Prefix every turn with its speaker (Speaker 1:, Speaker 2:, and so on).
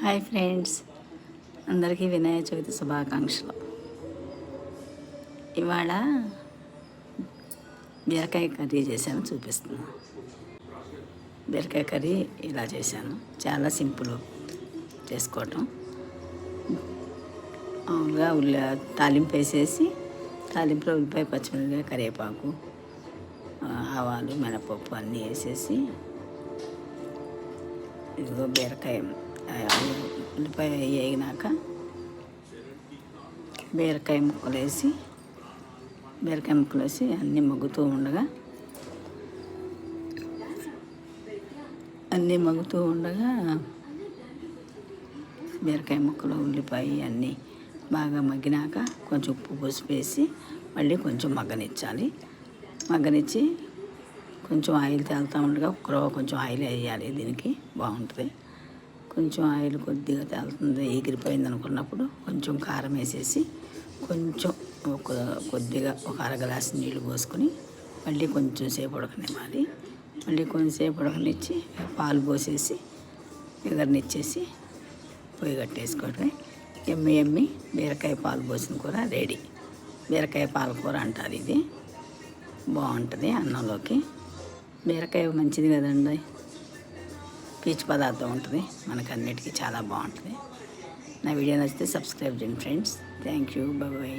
Speaker 1: Hi friends, అందరికీ వినాయక చవితి శుభాకాంక్షలు. ఇవాళ బీరకాయ కర్రీ చేశాను, చూపిస్తున్నాను. బీరకాయ కర్రీ ఇలా చేశాను, చాలా సింపుల్ చేసుకోవటం. మామూలుగా తాలింపు వేసేసి, తాలింపులో ఉల్లిపాయ, పచ్చిమిరపకాయ, కరివేపాకు, ఆవాలు, మినపప్పు అన్నీ వేసేసి, ఇదిగో బీరకాయ ఉల్లిపాయ వేగినాక బీరకాయ ముక్కలు వేసి అన్నీ మగ్గుతూ ఉండగా బీరకాయ ముక్కలు, ఉల్లిపాయ అన్నీ బాగా మగ్గినాక కొంచెం ఉప్పు పసుపు వేసి మళ్ళీ కొంచెం మగ్గనిచ్చి కొంచెం ఆయిల్ తేలుతూ ఉండగా కొంచెం ఆయిల్ వేయాలి. దీనికి బాగుంటుంది. కొంచెం ఆయిల్ కొద్దిగా తేలుతుంది, ఎగిరిపోయింది అనుకున్నప్పుడు కొంచెం కారం వేసేసి కొంచెం కొద్దిగా ఒక అర గ్లాసు నీళ్ళు పోసుకొని మళ్ళీ కొంచెం సేపు ఉడకనివ్వాలి. మళ్ళీ కొంచెంసేపు ఉడకనిచ్చి పాలు పోసేసి ఎగరనిచ్చేసి పొయ్యి కట్టేసుకోవడమే. ఎమ్మి బీరకాయ పాలు పోసిన కూర రెడీ. బీరకాయ పాలకూర అంటారు. ఇది బాగుంటుంది అన్నంలోకి. బీరకాయ మంచిది కదండి, పీచు పదార్థం ఉంటుంది, మనకు అన్నిటికీ చాలా బాగుంటుంది. నా వీడియో నచ్చితే సబ్స్క్రైబ్ చేయండి ఫ్రెండ్స్. Thank you, bye.